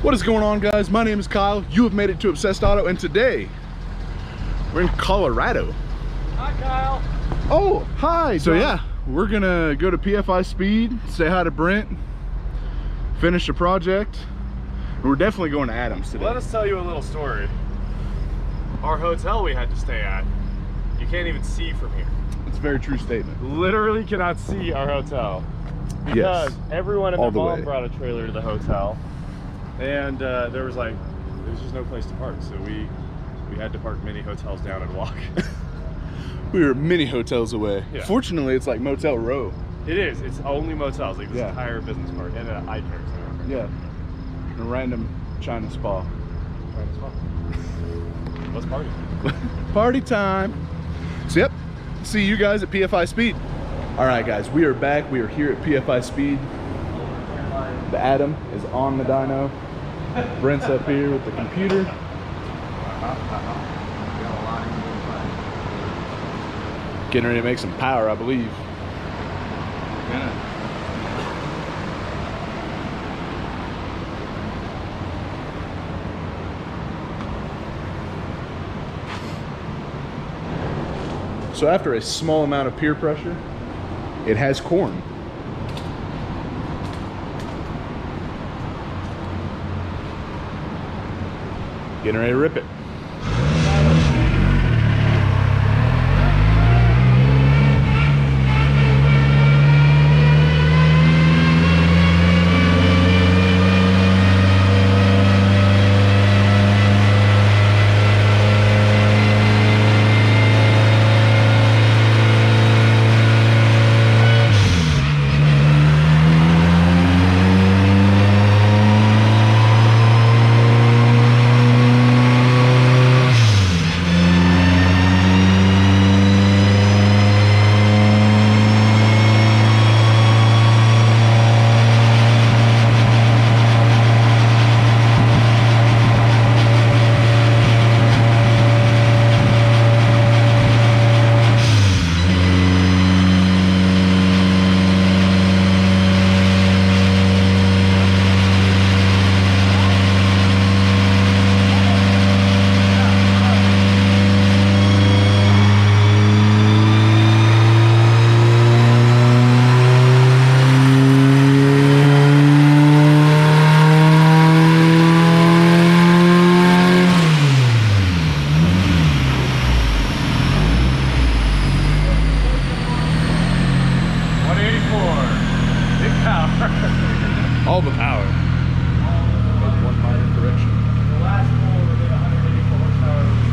What is going on, guys? My name is Kyle. You have made it to Obsessed Auto, and today we're in Colorado. Hi, Kyle. Oh, hi. So yeah, we're gonna go to PFI Speed, say hi to Brent, finish the project. We're definitely going to Adams today. Let us tell you a little story. Our hotel we had to stay at, you can't even see from here. It's a very true statement. Literally cannot see our hotel. Because Yes. everyone and their All the mom way. brought a trailer to the hotel. And there was just no place to park. So we had to park many hotels down and walk. We were many hotels away. Yeah. Fortunately, it's like Motel Row. It is. It's only motels, like this Yeah. entire business park and an eye care center. Yeah. A random China spa. Let's party. Party time. So yep, see you guys at PFI Speed. All right, guys, we are back. We are here at PFI Speed. The Atom is on the dyno. Brent's up here with the computer. Getting ready to make some power, I believe. So after a small amount of peer pressure, it has corn. Getting ready to rip it. All the power. One minor correction. The last pull we did 184 horsepower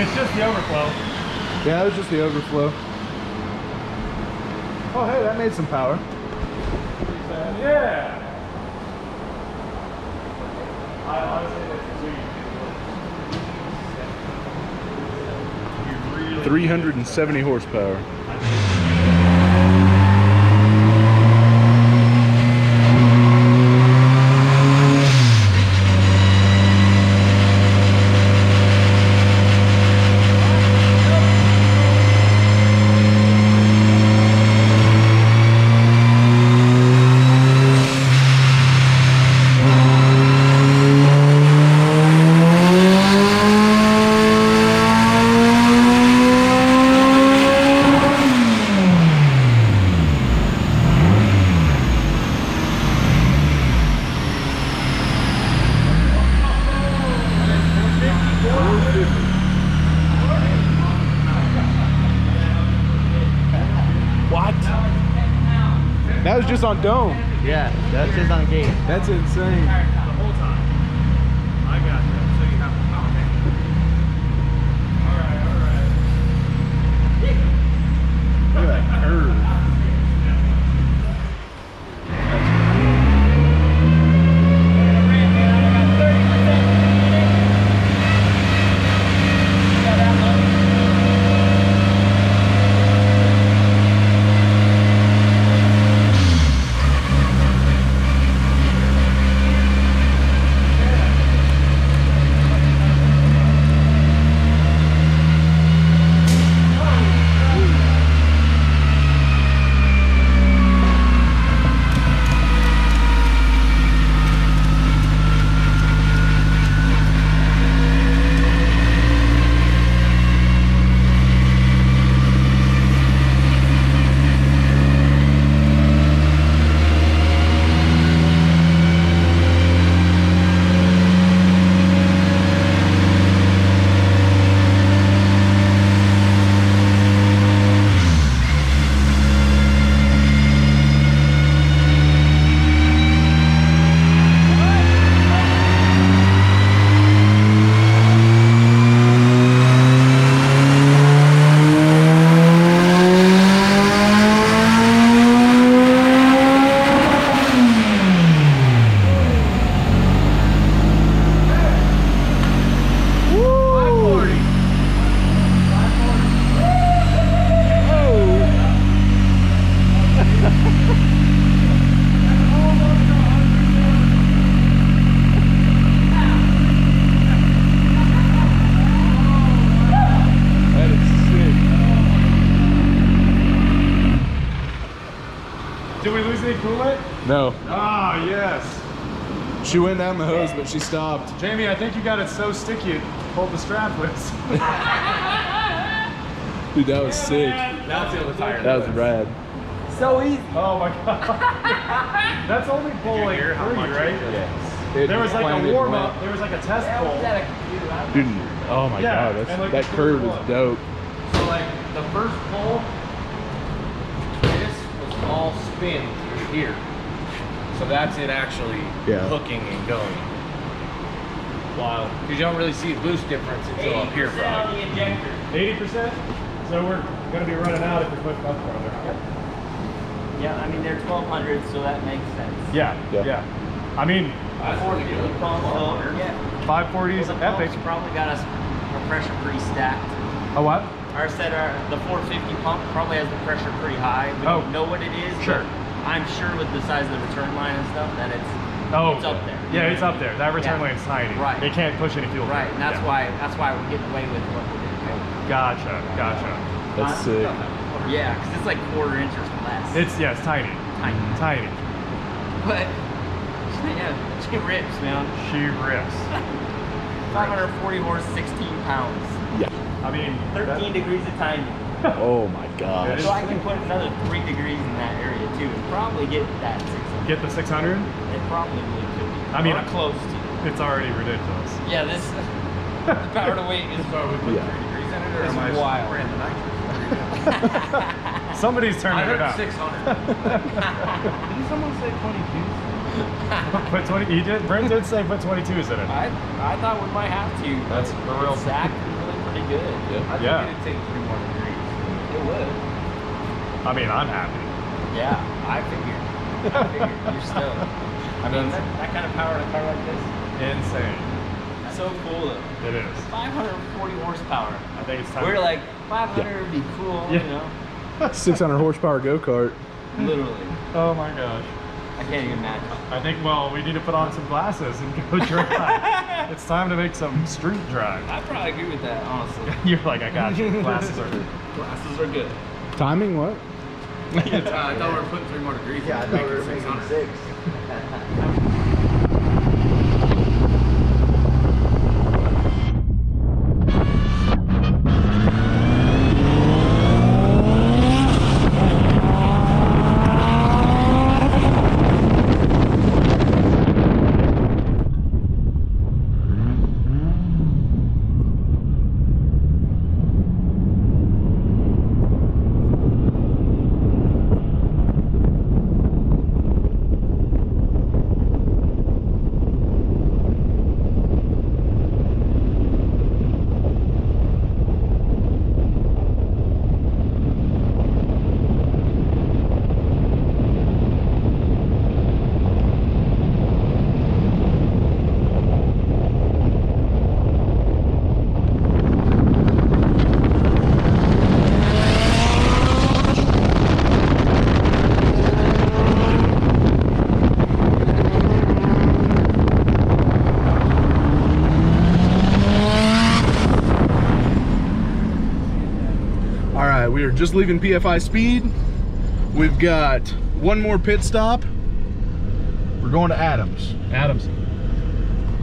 It's just the overflow. Yeah, it was just the overflow. Oh, hey, that made some power. Yeah. I honestly think 370 horsepower. just on dome. Yeah, that's just on gate. That's insane. The whole time. I got that. So you have to power me. Alright. Look at that curve. Did we lose any coolant? No. Ah, yes. She went down the hose, but she stopped. Jamie, I think you got it so sticky it pulled the strapless. Dude, that was sick. That's the tire. That was rad. So easy. Oh my god. That's only pull like 3, right? Yes. There was like a warm up. There was like a test pull. Dude, oh my Yeah, god, and like that the curve coolant is dope. So like the first pull, this was all spin through here. So that's it actually hooking and going. Wow. Because you don't really see a boost difference until up here, probably. 80%? So we're going to be running out if we put up further. Yeah, I mean, they're 1200, so that makes sense. Yeah. I mean, 540 pump, so, yeah. 540 is Well, the epic. pump's probably got us our pressure pretty stacked. A what? The 450 pump probably has the pressure pretty high. We don't know what it is. Sure. But I'm sure with the size of the return line and stuff that it's up there. Yeah, it's up there. That return lane's tiny. Right. It can't push any fuel. Right, and that's why we're getting away with what we're doing. Gotcha. That's sick. Yeah, because it's like 1/4 inch or less. It's tiny. Tiny. But yeah, she rips, man. She rips. 540 horse, 16 pounds. Yeah. I mean, 13 degrees of timing. Oh my gosh. So I can put another 3 degrees in that area too and probably get that 600. Get the 600? It probably could be. I mean, or close to. It's already ridiculous. Yeah, this the power to weight is 3 degrees in it, or it's am I wild. Somebody's turning it up. 600. Didn't someone say 22? Put 20. He did. Brent did say put 22s in it. I thought we might have to. That's but a real. it's actually really pretty good. I think Yeah. it'd take 3 more degrees. It would. I mean, I'm happy. Yeah, I figured. You're stoked. I mean, that kind of power in a car like this. Insane. So cool though. It is. 540 horsepower. I think it's time. We're like 500 would be cool, Yeah. you know. 600 horsepower go-kart. Literally. Oh my gosh. I can't even imagine. I think, well, we need to put on some glasses and go drive. It's time to make some street drive. I probably agree with that, honestly. You're like, I got you. Glasses are Glasses are good. Timing what? I thought we were putting 3 more degrees. Yeah, I thought we were making 6. right, we are just leaving PFI Speed. We've got one more pit stop. We're going to Adams.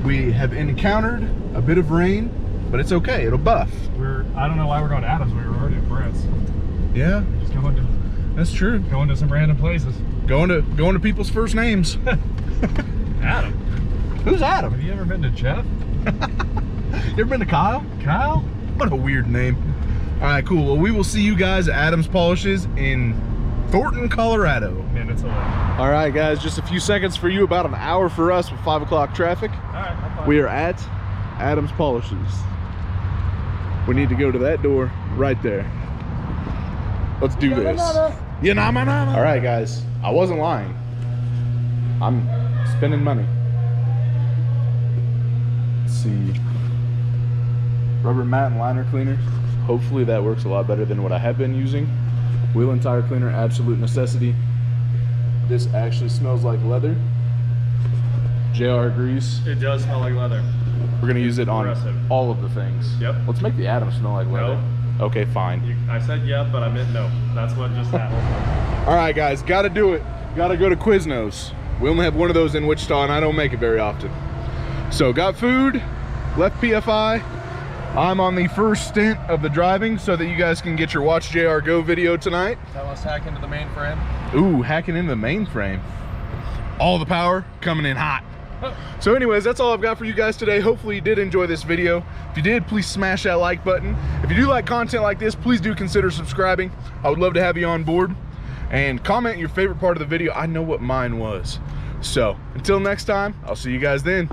We have encountered a bit of rain, but it's okay, it'll buff. I don't know why we're going to Adams. We were already at Brett's. Yeah, Just going to that's true. some random places. Going to people's first names. Adam. Who's Adam? Have you ever been to Jeff? You ever been to Kyle? Kyle? What a weird name. All right, cool. Well, we will see you guys at Adams Polishes in Thornton, Colorado. Man, it's a lot. All right, guys, just a few seconds for you, about an hour for us with 5 o'clock traffic. All right, We are at Adams Polishes. We need to go to that door right there. Let's do this. All right, guys, I wasn't lying. I'm spending money. Let's see. Rubber mat and liner cleaner. Hopefully that works a lot better than what I have been using. Wheel and tire cleaner, absolute necessity. This actually smells like leather. JR grease. It does smell like leather. We're gonna use it on Impressive. all of the things. Yep. Let's make the Adams smell like leather. No. Okay, fine. I said yeah, but I meant no. That's what just happened. All right, guys, gotta do it. Gotta go to Quiznos. We only have one of those in Wichita, and I don't make it very often. So, got food, left PFI. I'm on the first stint of the driving so that you guys can get your WatchJRGo video tonight. That was hack into the mainframe. Ooh, hacking into the mainframe. All the power coming in hot. So anyways, that's all I've got for you guys today. Hopefully you did enjoy this video. If you did, please smash that like button. If you do like content like this, please do consider subscribing. I would love to have you on board. And comment your favorite part of the video. I know what mine was. So until next time, I'll see you guys then.